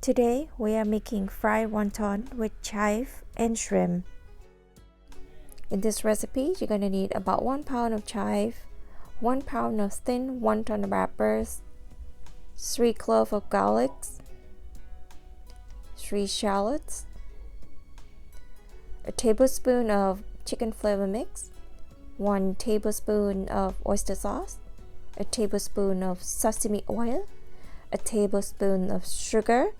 Today we are making fried wonton with chive and shrimp. In this recipe, you're going to need about 1 pound of chive, 1 pound of thin wonton wrappers, 3 cloves of garlic, 3 shallots, a tablespoon of chicken flavor mix, 1 tablespoon of oyster sauce, a tablespoon of sesame oil, a tablespoon of sugar,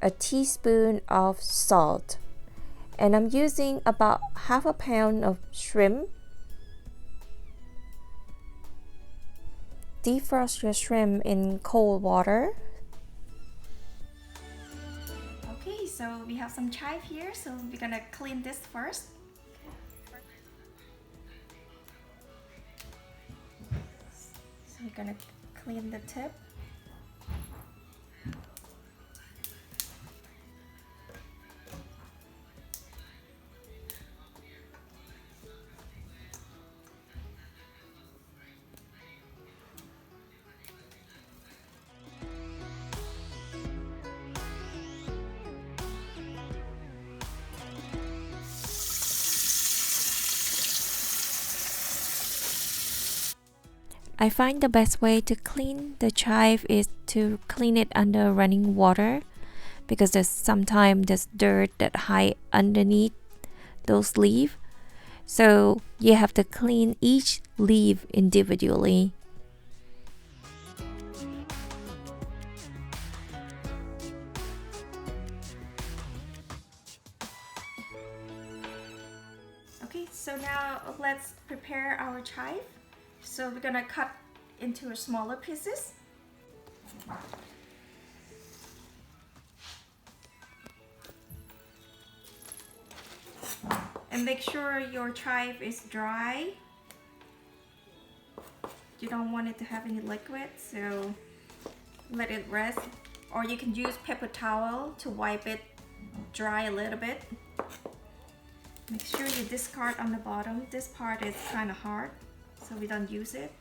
a teaspoon of salt, and I'm using about half a pound of shrimp. Defrost your shrimp in cold water. Okay, so we have some chive here, so we're gonna clean this first. So we're gonna clean the tip. I find the best way to clean the chive is to clean it under running water, because sometimes there's dirt that hide underneath those leaves. So you have to clean each leaf individually. Okay, so now let's prepare our chive. So we're gonna cut into smaller pieces. And make sure your chive is dry. You don't want it to have any liquid, so let it rest. Or you can use paper towel to wipe it dry a little bit. Make sure you discard on the bottom. This part is kind of hard, so we don't use it.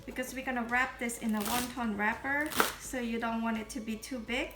Because we're gonna wrap this in a wonton wrapper, so you don't want it to be too big.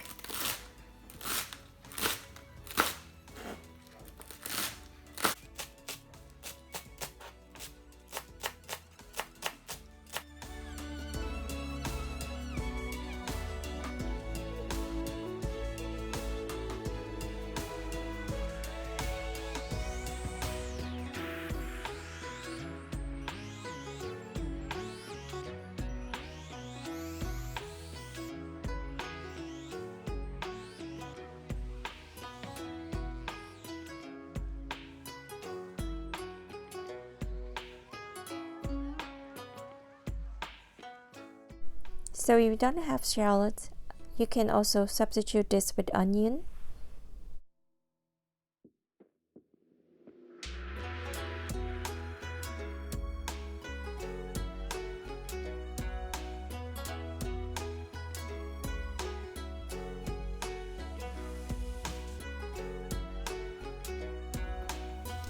So if you don't have shallots, you can also substitute this with onion.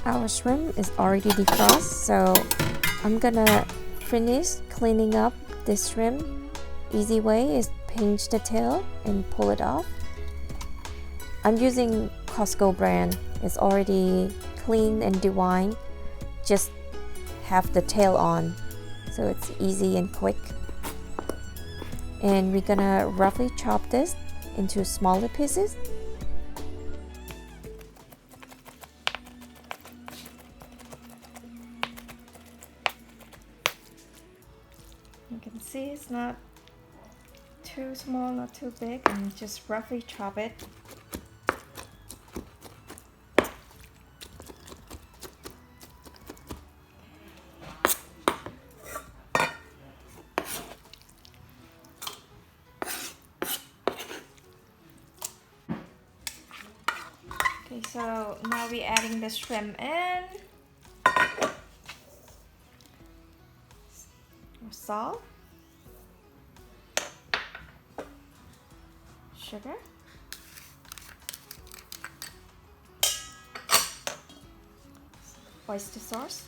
Our shrimp is already defrosted, so I'm gonna finish cleaning up this shrimp. Easy way is pinch the tail and pull it off. I'm using Costco brand. It's already clean and dewined. Just have the tail on, so it's easy and quick. And we're gonna roughly chop this into smaller pieces. You can see it's not too small, not too big, and just roughly chop it. Okay, so now we're adding the shrimp in. Salt, sugar, oyster sauce,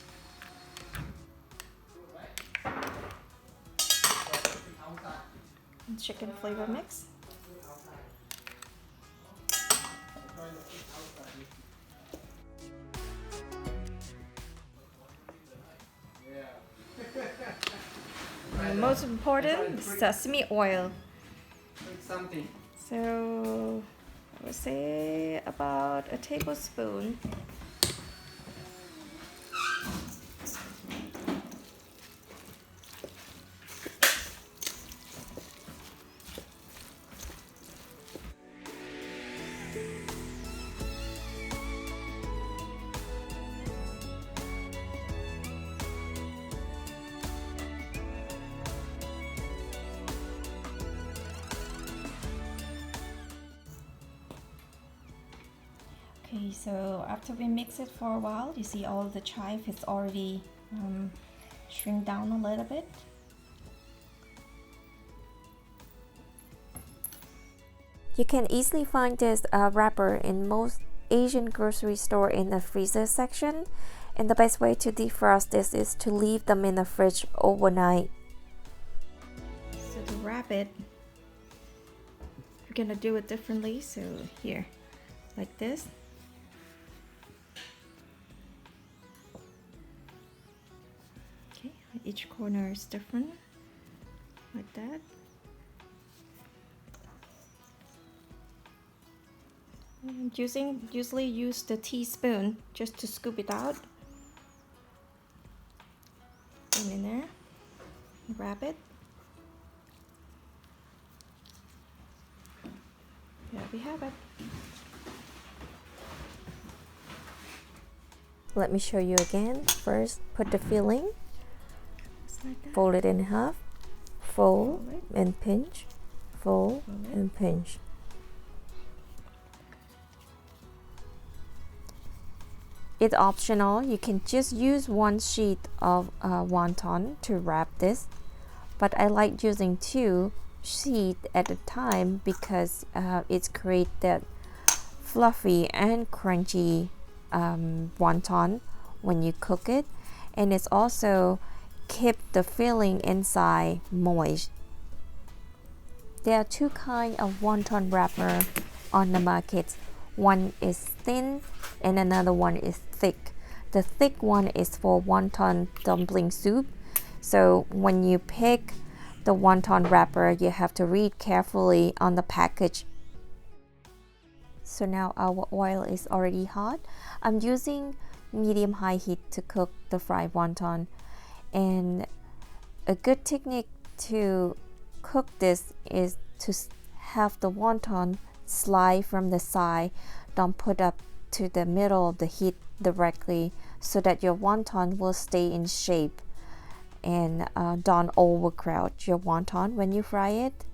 chicken flavor mix. And the most important, sesame oil. So I would say about a tablespoon. Okay, so after we mix it for a while, you see all the chive is already shrink down a little bit. You can easily find this wrapper in most Asian grocery store in the freezer section, and the best way to defrost this is to leave them in the fridge overnight. So to wrap it, we're gonna do it differently. So here, like this. Okay, each corner is different, like that. And usually use the teaspoon just to scoop it out. And in there, wrap it. There we have it. Let me show you again. First, put the filling, like fold it in half, fold and pinch, fold and pinch. It's optional. You can just use one sheet of wonton to wrap this, but I like using 2 sheets at a time because it creates that fluffy and crunchy wonton when you cook it, and it's also keep the filling inside moist. There are 2 kinds of wonton wrapper on the market. One is thin and another one is thick. The thick one is for wonton dumpling soup. So when you pick the wonton wrapper, you have to read carefully on the package. So now our oil is already hot. I'm using medium-high heat to cook the fried wonton. And a good technique to cook this is to have the wonton slide from the side. Don't put up to the middle of the heat directly, so that your wonton will stay in shape, and don't overcrowd your wonton when you fry it.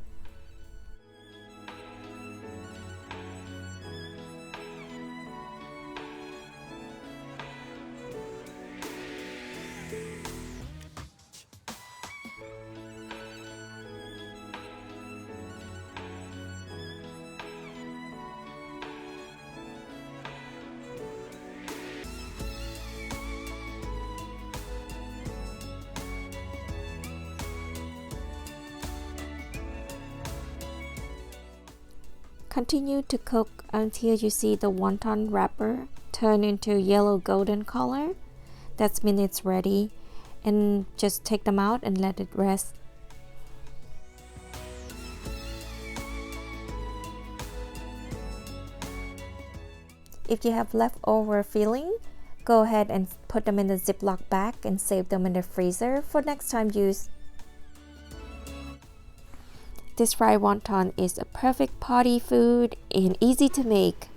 Continue to cook until you see the wonton wrapper turn into yellow golden color. That means it's ready, and just take them out and let it rest. If you have leftover filling, go ahead and put them in the Ziploc bag and save them in the freezer for next time use. This fried wonton is a perfect party food and easy to make.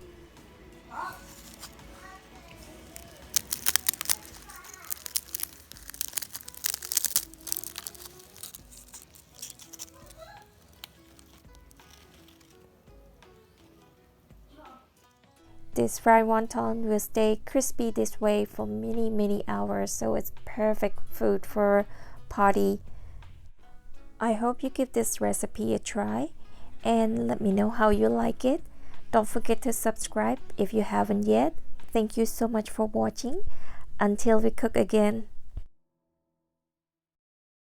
This fried wonton will stay crispy this way for many hours, so it's perfect food for party. I hope you give this recipe a try and let me know how you like it. Don't forget to subscribe if you haven't yet. Thank you so much for watching. Until we cook again.